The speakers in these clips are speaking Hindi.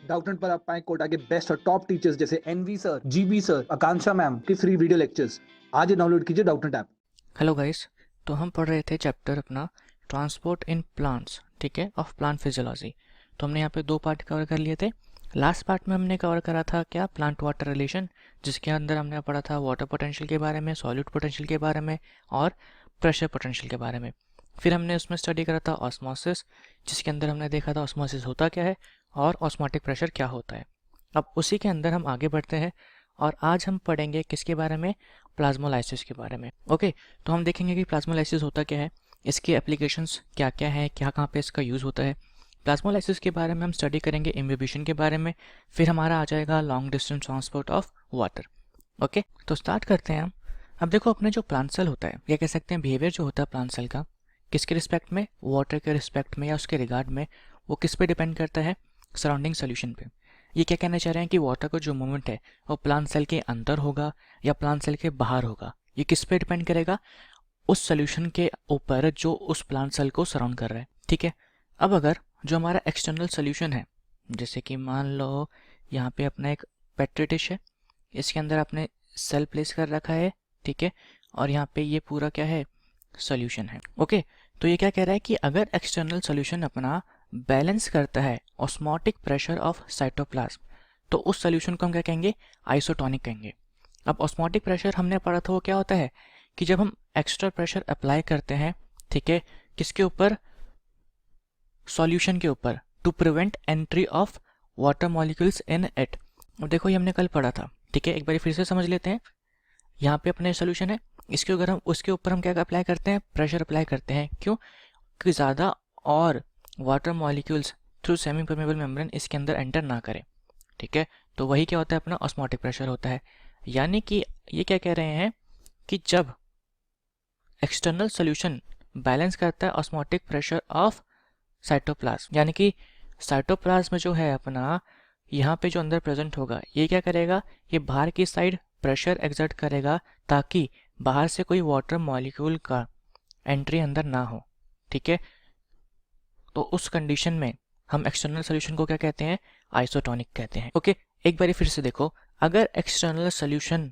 डाउटनेट पर आप पाएं कोटा के बेस्ट और टॉप टीचर्स जैसे एनवी सर, जीबी सर, आकांक्षा मैम की फ्री वीडियो लेक्चर्स। आज ही डाउनलोड कीजिए डाउटनेट ऐप। Hello guys. तो हम पढ़ रहे थे चैप्टर अपना ट्रांसपोर्ट इन प्लांट्स, ठीक है, ऑफ प्लांट फिजियोलॉजी। तो हमने यहाँ पे 2 पार्ट कवर कर लिए थे। लास्ट पार्ट में हमने कवर करा था क्या, प्लांट वाटर रिलेशन, जिसके अंदर हमने पढ़ा था वाटर पोटेंशियल के बारे में, सॉल्यूट पोटेंशियल के बारे में और प्रेशर पोटेंशियल के बारे में। फिर हमने उसमें स्टडी करा था ऑस्मोसिस, जिसके अंदर हमने देखा था ऑस्मोसिस होता क्या है और ऑस्मोटिक प्रेशर क्या होता है। अब उसी के अंदर हम आगे बढ़ते हैं और आज हम पढ़ेंगे किसके बारे में, प्लाज्मोलाइसिस के बारे में। ओके, तो हम देखेंगे कि प्लाज्मोलाइसिस होता क्या है, इसकी एप्लीकेशंस क्या क्या है, क्या कहाँ पे इसका यूज़ होता है। प्लाज्मोलाइसिस के बारे में हम स्टडी करेंगे इम्बिबिशन के बारे में। फिर हमारा आ जाएगा long distance transport of water. Okay, तो स्टार्ट करते हैं हम। अब देखो, अपने जो प्लांट सेल होता है, या कह सकते हैं बिहेवियर जो होता है प्लांट सेल का, किसके रिस्पेक्ट में, वाटर के रिस्पेक्ट में या उसके रिगार्ड में, वो किस पे डिपेंड करता है, सराउंडिंग सोल्यूशन पे। ये क्या कहना चाह रहे हैं कि वाटर का जो मूवमेंट है वो प्लांट सेल के अंदर होगा या प्लांट सेल के बाहर होगा, ये किस पे डिपेंड करेगा, उस सोल्यूशन के ऊपर जो उस प्लांट सेल को सराउंड कर रहा है। ठीक है, अब अगर जो हमारा एक्सटर्नल सोल्यूशन है, जैसे कि मान लो यहाँ पे अपना एक पेट्री डिश है, इसके अंदर आपने सेल प्लेस कर रखा है, ठीक है, और यहाँ पे ये पूरा क्या है, सोल्यूशन है। ओके, तो ये क्या कह रहा है कि अगर एक्सटर्नल सोल्यूशन अपना बैलेंस करता है ऑस्मोटिक प्रेशर ऑफ साइटोप्लाज्म, तो उस सोल्यूशन को हम क्या कहेंगे, आइसोटोनिक कहेंगे। अब ऑस्मोटिक प्रेशर हमने पढ़ा था वो क्या होता है कि जब हम एक्स्ट्रा प्रेशर अप्लाई करते हैं, ठीक है, किसके ऊपर, सॉल्यूशन के ऊपर, to prevent entry of water molecules in it. अब देखो ये हमने कल पढ़ा था, ठीक है, एक बार फिर से समझ लेते हैं। यहाँ पे अपने सोल्यूशन है, इसके अगर हम उसके ऊपर हम क्या अप्लाई करते हैं, प्रेशर अप्लाई करते हैं। क्यों, कि ज़्यादा और water molecules through semi permeable membrane इसके अंदर एंटर ना करें। ठीक है, तो वही क्या होता है, अपना ऑस्मोटिक प्रेशर होता है। यानी कि ये क्या कह रहे हैं कि जब एक्सटर्नल सोल्यूशन बैलेंस करता है ऑस्मोटिक प्रेशर ऑफ साइटोप्लाज्म, यानी कि साइटोप्लाज्म जो है अपना, यहाँ पे जो अंदर प्रेजेंट होगा, ये क्या करेगा, ये बाहर की साइड प्रेशर एक्सर्ट करेगा ताकि बाहर से कोई वाटर मॉलिक्यूल का एंट्री अंदर ना हो। ठीक है, तो उस कंडीशन में हम एक्सटर्नल सोल्यूशन को क्या कहते हैं, आइसोटोनिक कहते हैं। ओके, एक बार फिर से देखो, अगर एक्सटर्नल सोल्यूशन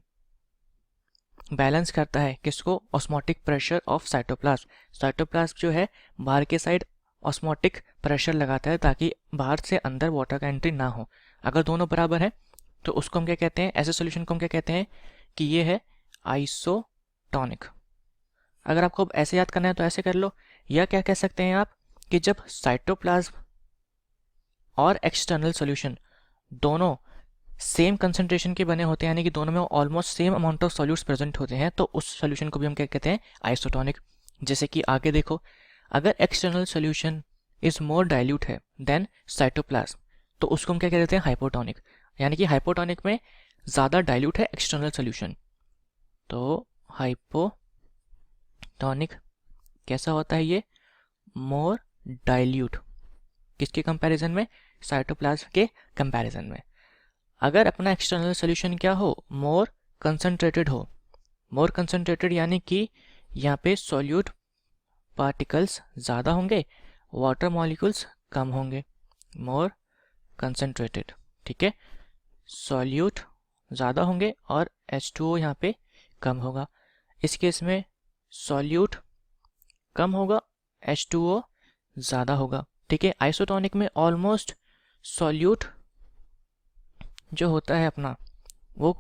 बैलेंस करता है किसको, osmotic pressure of cytoplasm, cytoplasm जो है बाहर के साइड ऑस्मोटिक प्रेशर लगाता है ताकि बाहर से अंदर वाटर का एंट्री ना हो। अगर दोनों बराबर है तो उसको हम क्या कहते हैं, ऐसे सोल्यूशन को हम क्या कहते हैं कि ये है आइसोटोनिक। अगर आपको ऐसे याद करना है तो ऐसे कर लो, या क्या कह सकते हैं आप कि जब साइटोप्लाज्म और एक्सटर्नल सॉल्यूशन दोनों सेम कंसंट्रेशन के बने होते हैं, यानी कि दोनों में almost same amount of solutes present होते हैं, तो उस सॉल्यूशन को भी हम क्या कहते हैं, आइसोटोनिक। जैसे कि आगे देखो, अगर external solution is more dilute है देन साइटोप्लाज्म, तो उसको हम क्या कहते हैं, हाइपोटोनिक। यानी कि हाइपोटोनिक में ज़्यादा डाइल्यूट है एक्सटर्नल सॉल्यूशन, तो हाइपोटोनिक कैसा होता है, ये मोर डाइल्यूट, किसके कंपैरिजन में, साइटोप्लाज्म के कंपैरिजन में। अगर अपना एक्सटर्नल सोल्यूशन क्या हो, मोर कंसंट्रेटेड हो, मोर कंसंट्रेटेड यानी कि यहाँ पे सॉल्यूट पार्टिकल्स ज़्यादा होंगे, वाटर मॉलिक्यूल्स कम होंगे, मोर कंसंट्रेटेड। ठीक है, सॉल्यूट ज़्यादा होंगे और H2O यहाँ पे कम होगा। इस केस में सॉल्यूट कम होगा, H2O ज़्यादा होगा। ठीक है, आइसोटोनिक में ऑलमोस्ट सॉल्यूट जो होता है अपना वो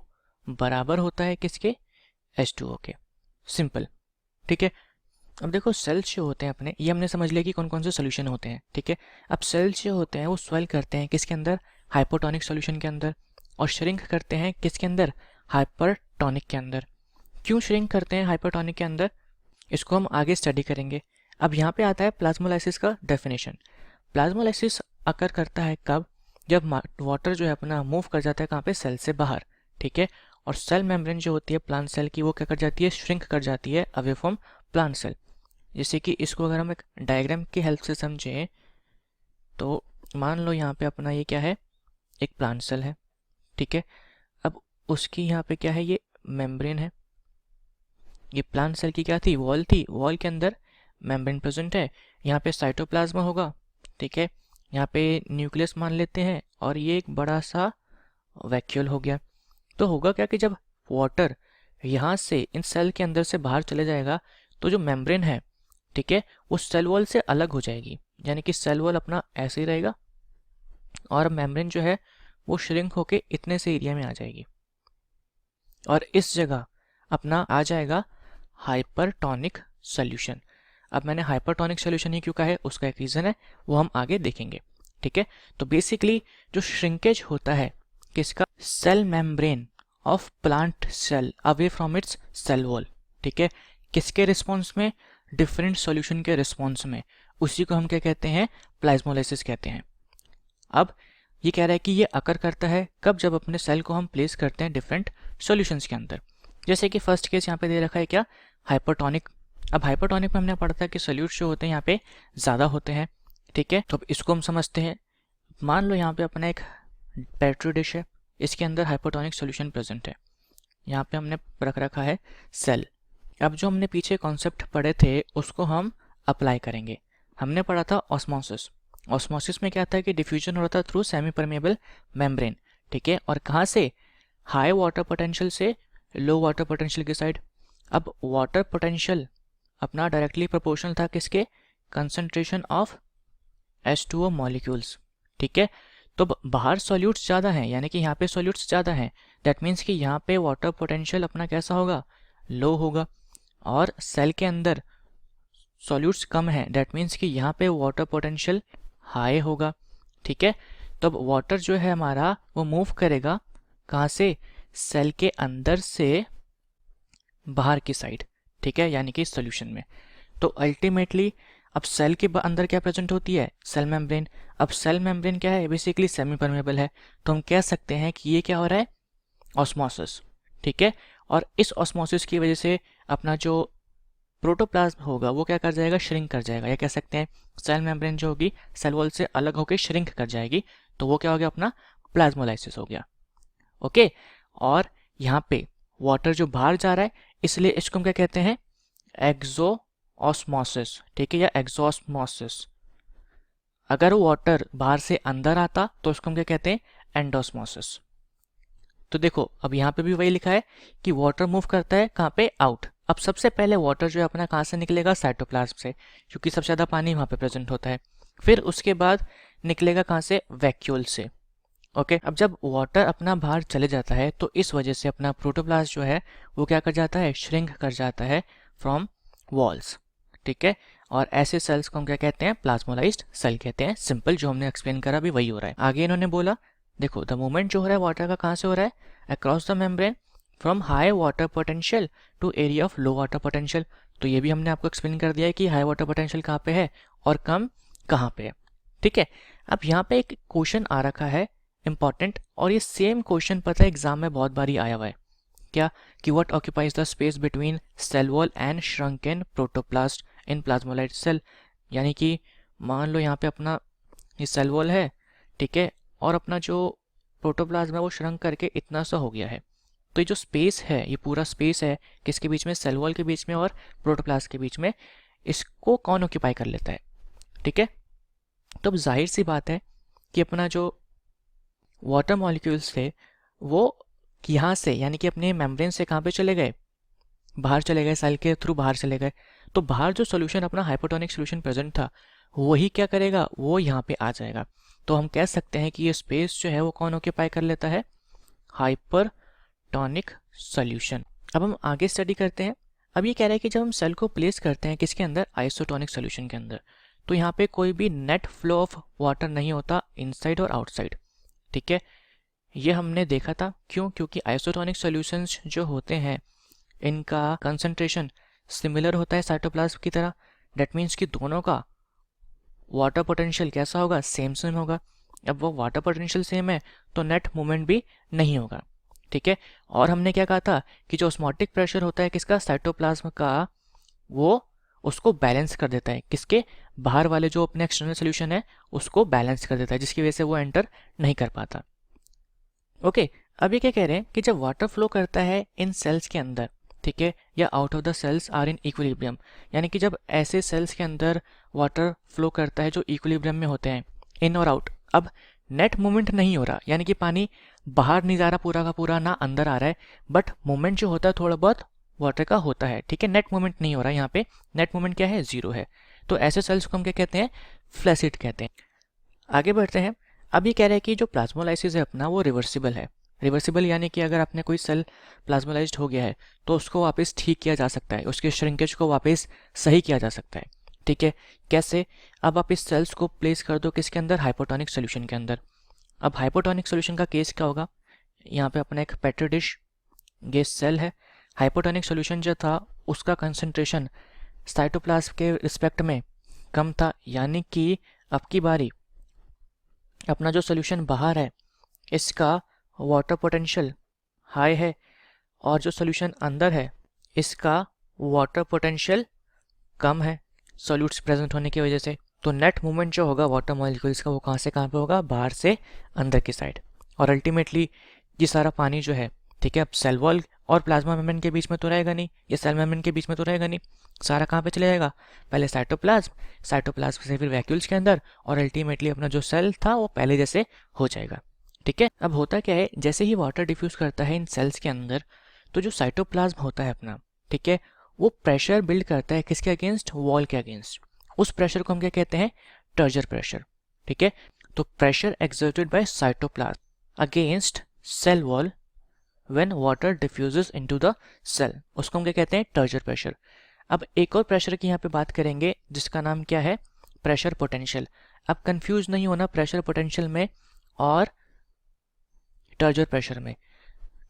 बराबर होता है किसके, H2O के। सिंपल, ठीक है। अब देखो, सेल्स जो होते हैं अपने, ये हमने समझ लिया कि कौन कौन से सोल्यूशन होते हैं। ठीक है, अब सेल्स जो होते हैं वो स्वेल करते हैं किसके अंदर, हाइपोटोनिक सोल्यूशन के अंदर, और श्रिंक करते हैं किसके अंदर, हाइपरटोनिक के अंदर। क्यों श्रिंक करते हैं हाइपरटोनिक के अंदर, इसको हम आगे स्टडी करेंगे। अब यहाँ पे आता है प्लाज्मोलाइसिस का डेफिनेशन। प्लाज्मोलाइसिस अकर करता है कब, जब वाटर जो है अपना मूव कर जाता है कहाँ पे, सेल से बाहर। ठीक है, और सेल मेम्ब्रेन जो होती है प्लांट सेल की, वो क्या कर जाती है, श्रिंक कर जाती है अवे फ्रॉम प्लांट सेल। जैसे कि इसको अगर हम एक डायग्राम की हेल्प से समझें, तो मान लो यहाँ पे अपना ये क्या है, एक प्लांट सेल है। ठीक है, अब उसकी यहाँ पे क्या है, ये मेम्ब्रेन है। ये प्लांट सेल की क्या थी, वॉल थी, वॉल के अंदर मेम्ब्रेन प्रेजेंट है। यहाँ पे साइटोप्लाज्मा होगा, ठीक है, यहाँ पे न्यूक्लियस मान लेते हैं और ये एक बड़ा सा वैक्यूल हो गया। तो होगा क्या कि जब वाटर यहाँ से इन सेल के अंदर से बाहर चले जाएगा तो जो मेम्ब्रेन है, ठीक है, वो सेल वॉल से अलग हो जाएगी, यानी कि सेल वॉल अपना ऐसे ही रहेगा और मेम्ब्रेन जो है वो श्रिंक होके इतने से एरिया में आ जाएगी और इस जगह अपना आ जाएगा हाइपरटोनिक सॉल्यूशन। अब मैंने हाइपरटोनिक सॉल्यूशन ही क्यों कहा है उसका एक रीज़न है, वो हम आगे देखेंगे, ठीक है। तो बेसिकली जो श्रिंकेज होता है किसका, cell membrane of plant cell away from its cell wall, ठीक है, किसके रिस्पॉन्स में, डिफरेंट सॉल्यूशन के रिस्पॉन्स में, उसी को हम क्या कहते हैं, प्लाज्मोलाइसिस कहते हैं। अब ये कह रहा है कि ये अकर करता है कब, जब अपने सेल को हम प्लेस करते हैं डिफरेंट सॉल्यूशंस के अंदर। जैसे कि फर्स्ट केस यहाँ पे दे रखा है क्या, हाइपरटोनिक। अब हाइपरटोनिक में हमने पढ़ा था कि सोल्यूट्स जो होते हैं यहाँ पे ज़्यादा होते हैं, ठीक है। तो अब इसको हम समझते हैं। मान लो यहाँ पे अपना एक पेट्री डिश है, इसके अंदर हाइपरटोनिक सोल्यूशन प्रेजेंट है, यहाँ पे हमने रख रखा है सेल। अब जो हमने पीछे कॉन्सेप्ट पढ़े थे उसको हम अप्लाई करेंगे। हमने पढ़ा था ऑस्मोसिस। ऑस्मोसिस में क्या था कि डिफ्यूजन हो रहा था थ्रू सेमी परमेबल मेम्ब्रेन, ठीक है, और कहाँ से, हाई वाटर पोटेंशियल से लो वाटर पोटेंशियल की साइड। अब वाटर पोटेंशियल अपना डायरेक्टली प्रोपोर्शनल था किसके, कंसंट्रेशन ऑफ H2O मॉलिक्यूल्स, ठीक है। तो बाहर सॉल्यूट्स ज़्यादा हैं, यानी कि यहाँ पे सॉल्यूट्स ज़्यादा हैं, दैट मीन्स कि यहाँ पे वाटर पोटेंशियल अपना कैसा होगा, लो होगा, और सेल के अंदर सॉल्यूट्स कम है, दैट मीन्स कि यहाँ पे वाटर पोटेंशियल हाई होगा, ठीक है। तो अब वाटर जो है हमारा वो मूव करेगा कहाँ से, सेल के अंदर से बाहर की साइड, ठीक है, यानी कि सॉल्यूशन में। तो अल्टीमेटली अब सेल के अंदर क्या प्रेजेंट होती है, सेल मेम्ब्रेन। अब सेल मेम्ब्रेन क्या है, बेसिकली सेमी परमेबल है, तो हम कह सकते हैं कि ये क्या हो रहा है, ऑस्मोसिस, ठीक है। और इस ऑस्मोसिस की वजह से अपना जो प्रोटोप्लाज्म होगा वो क्या कर जाएगा, श्रिंक कर जाएगा, या कह सकते हैं सेल मेम्ब्रेन जो होगी सेल वॉल से अलग होकर श्रिंक कर जाएगी, तो वो क्या हो गया, अपना प्लाज्मोलाइसिस हो गया, ओके। और यहाँ पे वाटर जो बाहर जा रहा है, इसलिए इसको हम क्या कहते हैं, एक्सो ऑस्मोसिस, ठीक है, या एक्सोस्मोसिस। अगर वाटर बाहर से अंदर आता तो उसको हम क्या कहते हैं, एंडोस्मोसिस। तो देखो अब यहाँ पे भी वही लिखा है कि वाटर मूव करता है कहाँ पे, आउट। अब सबसे पहले वाटर जो है अपना कहाँ से निकलेगा, साइटोप्लाज्म से, क्योंकि सबसे ज़्यादा पानी वहाँ पे प्रेजेंट होता है। फिर उसके बाद निकलेगा कहाँ से, वैक्यूल से, ओके। अब जब वाटर अपना बाहर चले जाता है तो इस वजह से अपना प्रोटोप्लाज्म जो है वो क्या कर जाता है, श्रिंक कर जाता है फ्रॉम वॉल्स, ठीक है। और ऐसे सेल्स को हम क्या कहते हैं, प्लाज्मोलाइज्ड सेल कहते हैं। सिंपल जो हमने एक्सप्लेन करा भी वही हो रहा है। आगे इन्होंने बोला देखो, द मूवमेंट जो हो रहा है वाटर का कहाँ से हो रहा है, across the membrane from high water potential to area of low water potential. तो ये भी हमने आपको एक्सप्लेन कर दिया है कि हाई वाटर पोटेंशियल कहाँ पे है और कम कहाँ पे है, ठीक है। अब यहाँ पे एक क्वेश्चन आ रखा है इंपॉर्टेंट, और ये सेम क्वेश्चन पता है एग्जाम में बहुत बारी आया हुआ है, क्या कि what occupies the space between cell wall and shrunken protoplast in plasmolysed cell. यानी कि मान लो यहाँ पे अपना ये सेल वॉल है, ठीक है, और अपना जो प्रोटोप्लाज्म है वो श्रंक करके इतना सा हो गया है। तो ये जो स्पेस है, ये पूरा स्पेस है किसके बीच में, सेल वॉल के बीच में और प्रोटोप्लाज्म के बीच में, इसको कौन ऑक्यूपाई कर लेता है, ठीक है। तो अब जाहिर सी बात है कि अपना जो वाटर मॉलिक्यूल्स थे वो यहाँ से, यानी कि अपने मेम्ब्रेन से कहाँ पे चले गए, बाहर चले गए, सेल के थ्रू बाहर चले गए। तो बाहर जो सॉल्यूशन अपना हाइपोटोनिक सॉल्यूशन प्रेजेंट था वही क्या करेगा, वो यहाँ पे आ जाएगा। तो हम कह सकते हैं कि ये स्पेस जो है वो कौन ऑक्यूपाई कर लेता है, हाइपरटोनिक सॉल्यूशन। अब हम आगे स्टडी करते हैं। अब ये कह रहा है कि जब हम सेल को प्लेस करते हैं किसके अंदर, आइसोटोनिक सॉल्यूशन के अंदर, तो यहाँ पे कोई भी नेट फ्लो ऑफ वाटर नहीं होता इनसाइड और आउटसाइड, ठीक है। ये हमने देखा था, क्यों, क्योंकि आइसोटोनिक सॉल्यूशंस जो होते हैं इनका कंसंट्रेशन सिमिलर होता है साइटोप्लाज्म की तरह। डेट मीन्स कि दोनों का वाटर पोटेंशियल कैसा होगा, सेम सेम होगा। अब वो वाटर पोटेंशियल सेम है तो नेट मूवमेंट भी नहीं होगा, ठीक है। और हमने क्या कहा था कि जो ऑस्मोटिक प्रेशर होता है किसका, साइटोप्लाज्म का, वो उसको बैलेंस कर देता है, किसके, बाहर वाले जो अपने एक्सटर्नल सोल्यूशन है उसको बैलेंस कर देता है, जिसकी वजह से वो एंटर नहीं कर पाता, ओके। अब ये क्या कह रहे हैं कि जब वाटर फ्लो करता है इन सेल्स के अंदर, ठीक है, या out of the cells are in equilibrium, यानी कि जब ऐसे सेल्स के अंदर वाटर फ्लो करता है जो इक्विलिब्रियम में होते हैं, इन और आउट। अब नेट मूवमेंट नहीं हो रहा, यानी कि पानी बाहर नहीं जा रहा पूरा का पूरा, ना अंदर आ रहा है, बट मूवमेंट जो होता है थोड़ा बहुत वाटर का होता है, ठीक है। नेट मूवमेंट नहीं हो रहा है यहाँ पे, नेट मूवमेंट क्या है, जीरो है। तो ऐसे सेल्स को हम क्या कहते हैं, फ्लैसिड कहते हैं। आगे बढ़ते हैं। अब ये कह रहे हैं कि जो प्लाज्मोलाइसिस है अपना वो रिवर्सिबल है। रिवर्सिबल यानी कि अगर आपने कोई सेल प्लाज्मोलाइज्ड हो गया है तो उसको वापस ठीक किया जा सकता है, उसके श्रिंकेज को वापस सही किया जा सकता है, ठीक है। कैसे? अब आप इस सेल्स को प्लेस कर दो किसके अंदर, हाइपोटोनिक सोल्यूशन के अंदर। अब हाइपोटोनिक सोल्यूशन का केस क्या होगा, यहाँ पे अपना एक पेट्री डिश गैस सेल है। हाइपोटोनिक सोल्यूशन जो था उसका कंसंट्रेशन साइटोप्लाज्म के रिस्पेक्ट में कम था, यानी कि अब की बारी अपना जो सोल्यूशन बाहर है इसका वाटर पोटेंशियल हाई है, और जो सोल्यूशन अंदर है इसका वाटर पोटेंशियल कम है सॉल्यूट्स प्रेजेंट होने की वजह से। तो नेट मूवमेंट जो होगा वाटर मॉलिक्यूल्स का वो कहाँ से कहाँ पे होगा, बाहर से अंदर की साइड। और अल्टीमेटली ये सारा पानी जो है, ठीक है, अब सेल वॉल और प्लाज्मा मेम्ब्रेन के बीच में तो रहेगा नहीं, ये सेल मेम्ब्रेन के बीच में तो रहेगा नहीं, सारा कहाँ पे चले जाएगा, पहले साइटोप्लाज्म से फिर वैक्यूल्स के अंदर, और अल्टीमेटली अपना जो सेल था वो पहले जैसे हो जाएगा, ठीक है। अब होता क्या है, जैसे ही वाटर डिफ्यूज करता है इन सेल्स के अंदर, तो जो साइटोप्लाज्म होता है अपना, ठीक है, वो प्रेशर बिल्ड करता है किसके अगेंस्ट, वॉल के अगेंस्ट। उस प्रेशर को हम क्या कहते हैं, टर्जर प्रेशर, ठीक है। तो pressure exerted by cytoplasm against cell wall when water diffuses into the cell, उसको हम क्या कहते हैं, टर्जर प्रेशर। अब एक और प्रेशर की यहाँ पे बात करेंगे जिसका नाम क्या है, प्रेशर पोटेंशियल। अब कंफ्यूज नहीं होना प्रेशर पोटेंशियल में और टर्जर प्रेशर में।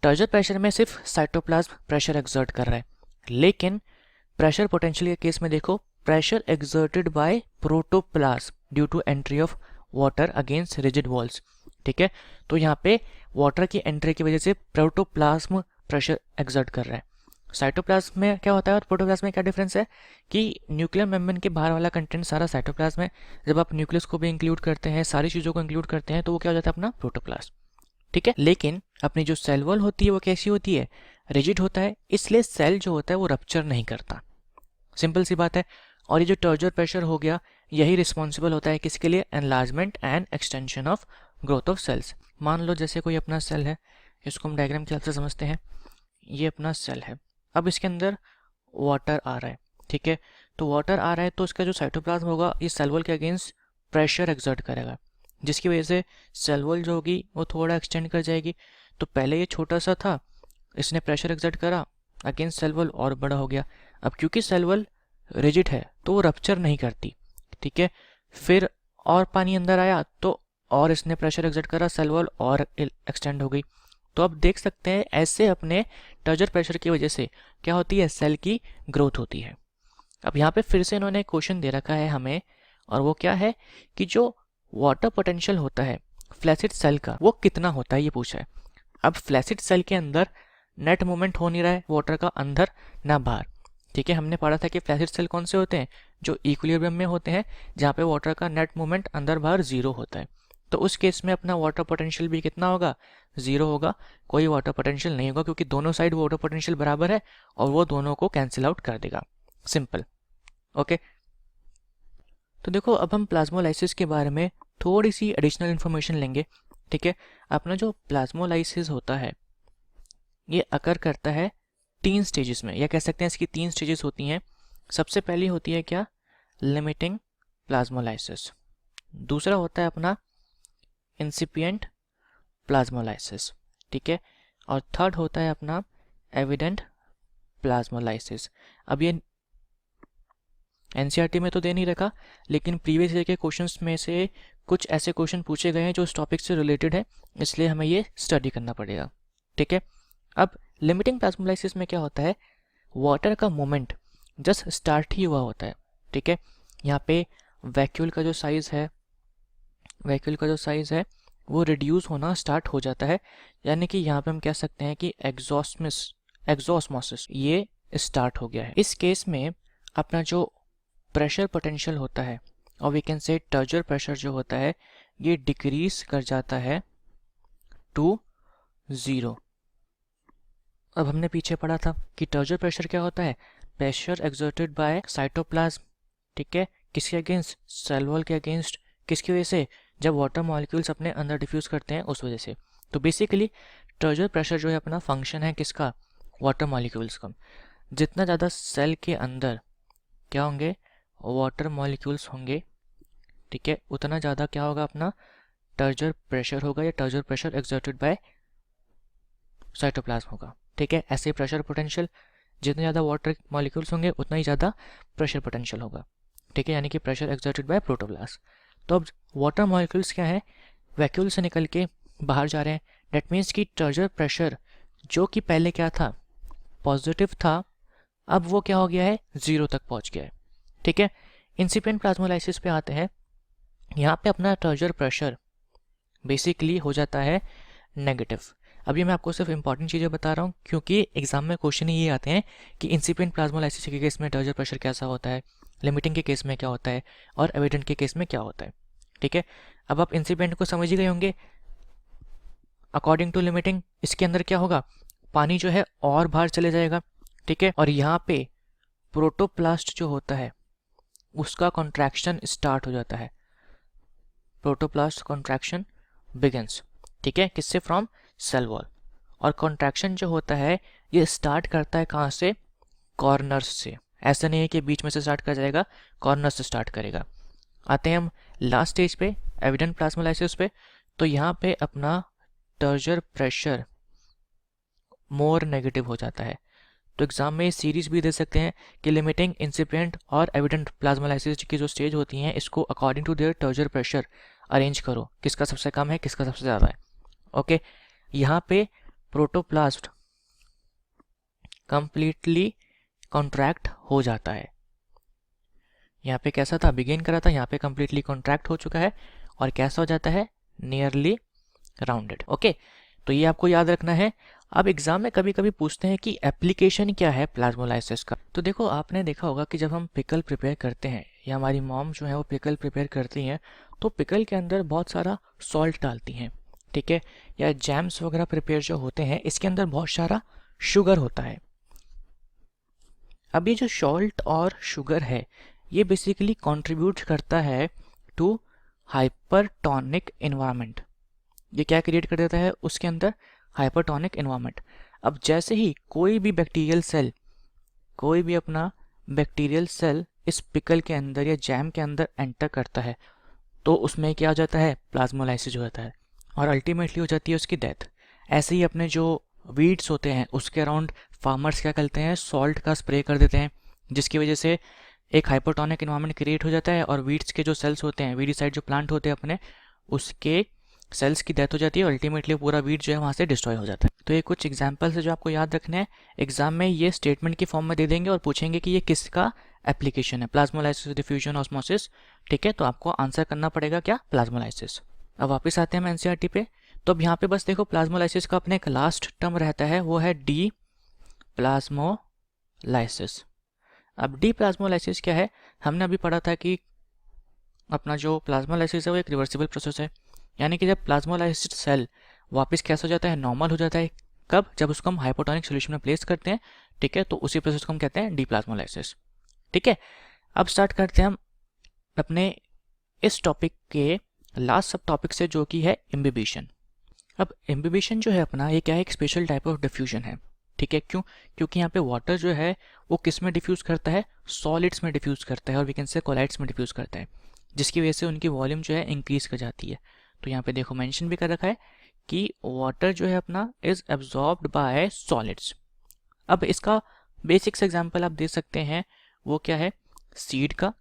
टर्जर प्रेशर में सिर्फ साइटोप्लाज्म प्रेशर एक्सर्ट कर रहा है, लेकिन प्रेशर पोटेंशियल के केस में देखो, pressure exerted by protoplasm due to entry of water against rigid walls, ठीक है। तो यहाँ पे वाटर की एंट्री की वजह से प्रोटोप्लाज्म प्रेशर एक्सर्ट कर रहा है। साइटोप्लाज्म में क्या होता है और प्रोटोप्लाज्म में क्या डिफरेंस है कि न्यूक्लियर मेम्ब्रेन के बाहर वाला कंटेंट सारा साइटोप्लाज्म है, जब आप न्यूक्लियस को भी इंक्लूड करते हैं, सारी चीज़ों को इंक्लूड करते हैं, तो वो क्या हो जाता है अपना प्रोटोप्लाज्म, ठीक है। लेकिन अपनी जो सेल वॉल होती है वो कैसी होती है, रिजिड होता है, इसलिए सेल जो होता है वो रप्चर नहीं करता, सिंपल सी बात है। और ये जो टर्जर प्रेशर हो गया, यही रिस्पॉन्सिबल होता है किसके लिए, enlargement and extension of growth of cells. मान लो जैसे कोई अपना सेल है, इसको हम डायग्राम के हेल्प से समझते हैं, ये अपना सेल है, अब इसके अंदर वाटर आ रहा है, ठीक है। तो वाटर आ रहा है तो इसका जो साइटोप्लाज्म होगा ये सेल वॉल के अगेंस्ट प्रेशर एक्सर्ट करेगा, जिसकी वजह से सेल वॉल जो होगी वो थोड़ा एक्सटेंड कर जाएगी। तो पहले ये छोटा सा था, इसने प्रेशर एक्सर्ट करा अगेंस्ट सेल वॉल और बड़ा हो गया। अब क्योंकि सेल वॉल रिजिड है तो वो रप्चर नहीं करती, ठीक है। फिर और पानी अंदर आया तो और इसने प्रेशर एक्सर्ट करा, सेल वॉल और एक्सटेंड हो गई। तो अब देख सकते हैं ऐसे अपने टर्जर प्रेशर की वजह से क्या होती है, सेल की ग्रोथ होती है। अब यहाँ पे फिर से इन्होंने क्वेश्चन दे रखा है हमें, और वो क्या है कि जो वाटर पोटेंशियल होता है फ्लैसिड सेल का वो कितना होता है ये पूछा है। अब फ्लैसिड सेल के अंदर नेट मूवमेंट हो नहीं रहा है वाटर का अंदर ना बाहर, ठीक है। हमने पढ़ा था कि फ्लैसिड सेल कौन से होते हैं, जो इक्विलिब्रियम में होते हैं, जहाँ पे वाटर का नेट मूवमेंट अंदर बाहर जीरो होता है। तो उस केस में अपना वाटर पोटेंशियल भी कितना होगा, जीरो होगा, कोई वाटर पोटेंशियल नहीं होगा, क्योंकि दोनों साइड वाटर पोटेंशियल बराबर है और वो दोनों को कैंसिल आउट कर देगा, सिंपल, ओके। तो देखो अब हम प्लाज्मोलाइसिस के बारे में थोड़ी सी एडिशनल इन्फॉर्मेशन लेंगे, ठीक है। अपना जो प्लाज्मोलाइसिस होता है ये अकर करता है 3 स्टेजेस में, या कह सकते हैं इसकी 3 स्टेजेस होती हैं। सबसे पहली होती है क्या, लिमिटिंग प्लाज्मोलाइसिस, दूसरा होता है अपना इंसिपिएंट प्लाज्मोलाइसिस, ठीक है, और थर्ड होता है अपना एविडेंट प्लाज्मोलाइसिस। अब ये एनसीईआरटी में तो दे नहीं रखा, लेकिन प्रीवियस ईयर के क्वेश्चंस में से कुछ ऐसे क्वेश्चन पूछे गए हैं जो इस टॉपिक से रिलेटेड है, इसलिए हमें ये स्टडी करना पड़ेगा, ठीक है। अब लिमिटिंग प्लाज्मोलाइसिस में क्या होता है, वाटर का मोमेंट जस्ट स्टार्ट ही हुआ होता है, ठीक है। यहाँ पे वैक्यूल का जो साइज है वो रिड्यूस होना स्टार्ट हो जाता है, यानी कि यहाँ पे हम कह सकते हैं कि एग्जॉस्मोसिस ये स्टार्ट हो गया है। इस केस में अपना जो प्रेशर पोटेंशियल होता है, और वी कैन से टर्जर प्रेशर जो होता है, ये डिक्रीज कर जाता है टू 0। अब हमने पीछे पढ़ा था कि टर्जर प्रेशर क्या होता है, प्रेशर एक्सर्टेड बाय साइटोप्लाज्म, ठीक है, किसके अगेंस्ट, सेल वॉल के अगेंस्ट, किसकी वजह से, जब वाटर मॉलिक्यूल्स अपने अंदर डिफ्यूज़ करते हैं उस वजह से। तो बेसिकली टर्जर प्रेशर जो है अपना फंक्शन है किसका, वाटर मॉलिक्यूल्स का। जितना ज़्यादा सेल के अंदर क्या होंगे, वाटर मॉलिक्यूल्स होंगे, ठीक है, उतना ज़्यादा क्या होगा अपना टर्जर प्रेशर होगा, या टर्जर प्रेशर एक्सर्टेड बाय साइटोप्लाज्म होगा। ठीक है, ऐसे प्रेशर पोटेंशियल, जितने ज़्यादा वाटर मॉलिक्यूल्स होंगे उतना ही ज़्यादा प्रेशर पोटेंशियल होगा। ठीक है, यानी कि प्रेशर एक्सर्टेड बाय प्रोटोप्लास्ट। तो अब वाटर मॉलिक्यूल्स क्या है, वैक्यूल से निकल के बाहर जा रहे हैं। डेट मीन्स कि टर्जर प्रेशर जो कि पहले क्या था, पॉजिटिव था, अब वो क्या हो गया है, 0 तक पहुंच गया है। ठीक है, इंसिपिएंट प्लाज्मोलाइसिस पे आते हैं। यहाँ पे अपना टर्जर प्रेशर बेसिकली हो जाता है नेगेटिव। अभी मैं आपको सिर्फ इंपॉर्टेंट चीज़ें बता रहा हूँ, क्योंकि एग्जाम में क्वेश्चन ये आते हैं कि इंसिपिएंट प्लाज्मोलाइसिस के केस में टर्जर प्रेशर कैसा होता है, लिमिटिंग के केस में क्या होता है, और एविडेंट के केस में क्या होता है। ठीक है, अब आप इंसिपिएंट को समझ ही गए होंगे। अकॉर्डिंग टू लिमिटिंग इसके अंदर क्या होगा, पानी जो है और बाहर चले जाएगा। ठीक है, और यहाँ पे प्रोटोप्लास्ट जो होता है उसका कॉन्ट्रैक्शन स्टार्ट हो जाता है। Protoplast contraction begins. ठीक है, किससे, फ्रॉम सेल वॉल। और कॉन्ट्रैक्शन जो होता है ये स्टार्ट करता है कहाँ से, कॉर्नर्स से। ऐसा नहीं है कि बीच में से स्टार्ट कर जाएगा, कॉर्नर्स से स्टार्ट करेगा। आते हैं हम लास्ट स्टेज पे, एविडेंट प्लाज्मोलाइसिस पे। तो यहाँ पे अपना टर्जर प्रेशर मोर नेगेटिव हो जाता है। तो एग्जाम में सीरीज भी दे सकते हैं कि लिमिटिंग, इंसिपिएंट और एविडेंट प्लाज्मोलाइसिस की जो स्टेज होती हैं इसको according to their turgor pressure arrange करो, किसका सबसे कम है किसका सबसे ज़्यादा है। ओके, यहाँ पे प्रोटोप्लास्ट कंप्लीटली कॉन्ट्रैक्ट हो जाता है। यहाँ पे कैसा था, बिगिन करा था, यहाँ पे कंप्लीटली कॉन्ट्रैक्ट हो चुका है, और कैसा हो जाता है, नियरली राउंडेड। ओके, तो ये आपको याद रखना है। अब एग्जाम में कभी कभी पूछते हैं कि एप्लीकेशन क्या है प्लाज्मोलाइसिस का। तो देखो, आपने देखा होगा कि जब हम पिकल प्रिपेयर करते हैं, या हमारी मॉम जो है वो पिकल प्रिपेयर करती हैं, तो पिकल के अंदर बहुत सारा सॉल्ट डालती हैं। ठीक है, या जैम्स वगैरह प्रिपेयर जो होते हैं इसके अंदर बहुत सारा शुगर होता है। अब ये जो सॉल्ट और शुगर है ये बेसिकली कंट्रीब्यूट करता है टू हाइपरटोनिक एनवायरनमेंट। ये क्या क्रिएट कर देता है उसके अंदर, हाइपरटोनिक एनवायरनमेंट। अब जैसे ही कोई भी बैक्टीरियल सेल, कोई भी अपना बैक्टीरियल सेल इस पिकल के अंदर या जैम के अंदर एंटर करता है, तो उसमें क्या हो जाता है, प्लाज्मोलाइसिस हो जाता है, और अल्टीमेटली हो जाती है उसकी डेथ। ऐसे ही अपने जो वीड्स होते हैं उसके अराउंड फार्मर्स क्या करते हैं, सॉल्ट का स्प्रे कर देते हैं, जिसकी वजह से एक हाइपरटोनिक एनवायरनमेंट क्रिएट हो जाता है, और वीड्स के जो सेल्स होते हैं, वीडिसाइड जो प्लांट होते हैं अपने, उसके सेल्स की डेथ हो जाती है, अल्टीमेटली पूरा वीड जो है वहाँ से डिस्ट्रॉय हो जाता है। तो ये कुछ एग्जाम्पल्स है जो आपको याद रखने हैं। एग्जाम में ये स्टेटमेंट की फॉर्म में दे देंगे और पूछेंगे कि ये किसका एप्लीकेशन है, प्लाज्मोलाइसिस, डिफ्यूजन, ऑस्मोसिस। ठीक है, तो आपको आंसर करना पड़ेगा क्या, प्लाज्मोलाइसिस। अब वापस आते हैं हम एनसीईआरटी पे। तो अब यहाँ पे बस देखो, प्लाज्मोलाइसिस का अपने एक लास्ट टर्म रहता है, वो है डी प्लाज्मोलाइसिस। अब डी प्लाज्मोलाइसिस क्या है, हमने अभी पढ़ा था कि अपना जो प्लाज्मोलाइसिस है वो एक रिवर्सिबल प्रोसेस है। यानी कि जब प्लाज्मोलाइसिस सेल वापस कैसा हो जाता है, नॉर्मल हो जाता है। कब, जब उसको हम हाइपोटोनिक सोल्यूशन में प्लेस करते हैं। ठीक है, तो उसी प्रोसेस को हम कहते हैं डी प्लाज्मोलाइसिस। ठीक है, अब स्टार्ट करते हैं हम अपने इस टॉपिक के लास्ट सब टॉपिक से, जो कि है इम्बिबिशन। अब इम्बिबिशन जो है अपना, ये क्या है, एक स्पेशल टाइप ऑफ डिफ्यूजन है। ठीक है, क्यों, क्योंकि यहाँ पे वाटर जो है वो किस में डिफ्यूज करता है, सॉलिड्स में डिफ्यूज करता है, और वी कैन से कोलाइड्स में डिफ्यूज करता है, जिसकी वजह से उनकी वॉल्यूम जो है इंक्रीज कर जाती है। तो यहाँ पे देखो मेंशन भी कर रखा है कि वाटर जो है अपना इज एब्जॉर्ब्ड बाय सॉलिड्स। अब इसका बेसिक्स एग्जांपल आप दे सकते हैं, वो क्या है, सीड का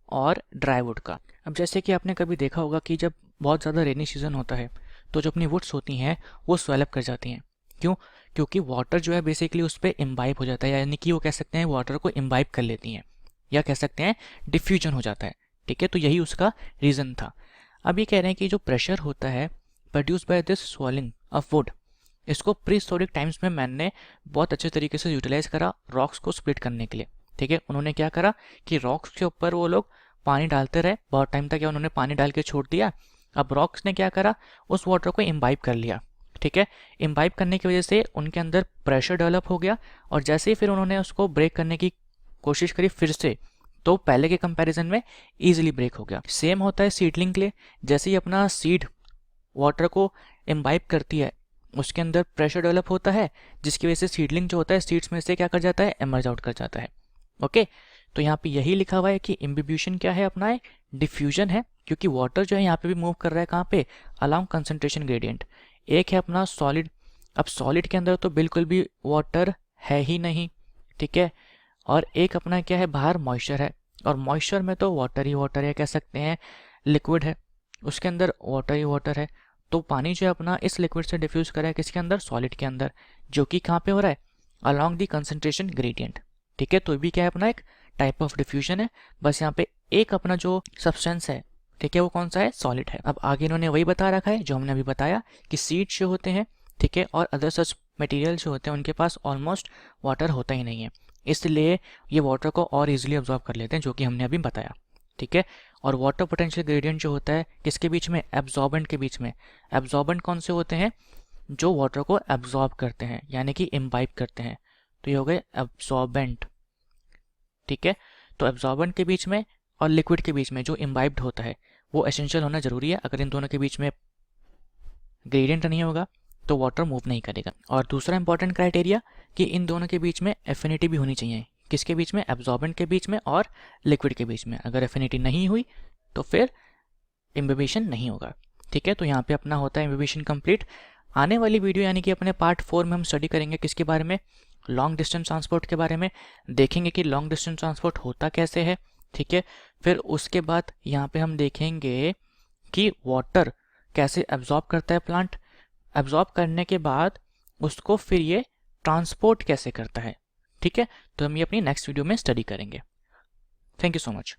और ड्राईवुड का। अब जैसे कि आपने कभी देखा होगा कि जब बहुत ज़्यादा रेनी सीजन होता है तो जो अपनी वुड्स होती हैं वो स्वेलअप कर जाती हैं। क्यों, क्योंकि वाटर जो है बेसिकली उस पर इम्बाइब हो जाता है, यानी कि वो कह सकते हैं वाटर को इम्बाइब कर लेती हैं, या कह सकते हैं डिफ्यूजन हो जाता है। ठीक है, तो यही उसका रीज़न था। अब ये कह रहे हैं कि जो प्रेशर होता है produce by this swallowing of would, इसको प्रीहिस्टोरिक टाइम्स में मैन ने बहुत अच्छे तरीके से यूटिलाइज करा रॉक्स को स्प्लिट करने के लिए। ठीक है, उन्होंने क्या करा कि रॉक्स के ऊपर वो लोग पानी डालते रहे, बहुत टाइम तक उन्होंने पानी डाल के छोड़ दिया। अब रॉक्स ने क्या करा, उस वाटर को इम्बाइब कर लिया। ठीक है, इम्बाइब करने की वजह से उनके अंदर प्रेशर डेवलप हो गया, और जैसे ही फिर उन्होंने उसको ब्रेक करने की कोशिश करी फिर से, तो पहले के कंपैरिजन में इजीली ब्रेक हो गया। सेम होता है सीडलिंग के लिए। जैसे ही अपना सीड वाटर को इम्बाइब करती है, उसके अंदर प्रेशर डेवलप होता है, जिसकी वजह से सीडलिंग जो होता है सीड्स में से क्या कर जाता है, एमर्ज आउट कर जाता है। ओके, तो यहाँ पे यही लिखा हुआ है कि इम्बिब्यूशन क्या है अपना, है डिफ्यूजन है, क्योंकि वाटर जो है यहाँ पे भी मूव कर रहा है कहाँ पे, अलोंग कंसंट्रेशन ग्रेडियंट। एक है अपना सॉलिड। अब सॉलिड के अंदर तो बिल्कुल भी वाटर है ही नहीं, ठीक है। और एक अपना क्या है, बाहर मॉइस्चर है, और मॉइस्चर में तो वाटर ही वाटर है, कह सकते हैं लिक्विड है, उसके अंदर वाटर ही वाटर है। तो पानी जो है अपना इस लिक्विड से डिफ्यूज कर रहा है किसके अंदर, सॉलिड के अंदर, जो कि कहाँ पे हो रहा है, अलोंग दी कंसंट्रेशन ग्रेडियंट, ठीक है। तो भी क्या है अपना, एक टाइप ऑफ डिफ्यूजन है। बस यहाँ पे एक अपना जो सब्सटेंस है, ठीक है, वो कौन सा है, सॉलिड है। अब आगे इन्होंने वही बता रखा है जो हमने अभी बताया कि सीड्स जो होते हैं, ठीक है, और अदर सच मटेरियल जो होते हैं उनके पास ऑलमोस्ट वाटर होता ही नहीं है, इसलिए ये वाटर को और इजीली अब्जॉर्ब कर लेते हैं, जो कि हमने अभी बताया, ठीक है। और वाटर पोटेंशियल ग्रेडियंट जो होता है किसके बीच में, एब्जॉर्बेंट के बीच में। एब्जॉर्बेंट कौन से होते हैं, जो वाटर को एब्जॉर्ब करते हैं, यानी कि इम्बाइब करते हैं, तो ये हो गए एब्जॉर्बेंट, ठीक है। तो एब्जॉर्बेंट के बीच में और लिक्विड के बीच में जो इम्बाइब्ड होता है वो एसेंशियल होना जरूरी है। अगर इन दोनों के बीच में ग्रेडियंट नहीं होगा तो वाटर मूव नहीं करेगा। और दूसरा इंपॉर्टेंट क्राइटेरिया कि इन दोनों के बीच में एफिनिटी भी होनी चाहिए। किसके बीच में, एब्जॉर्बेंट के बीच में और लिक्विड के बीच में। अगर एफिनिटी नहीं हुई तो फिर इम्बिबिशन नहीं होगा, ठीक है। तो यहाँ पे अपना होता है इम्बिबिशन कंप्लीट। आने वाली वीडियो यानी कि अपने पार्ट 4 में हम स्टडी करेंगे किसके बारे में, लॉन्ग डिस्टेंस ट्रांसपोर्ट के बारे में। देखेंगे कि लॉन्ग डिस्टेंस ट्रांसपोर्ट होता कैसे है, ठीक है। फिर उसके बाद यहाँ पे हम देखेंगे कि वाटर कैसे एब्जॉर्ब करता है प्लांट, एब्जॉर्ब करने के बाद उसको फिर ये ट्रांसपोर्ट कैसे करता है, ठीक है। तो हम ये अपनी नेक्स्ट वीडियो में स्टडी करेंगे। Thank you so much.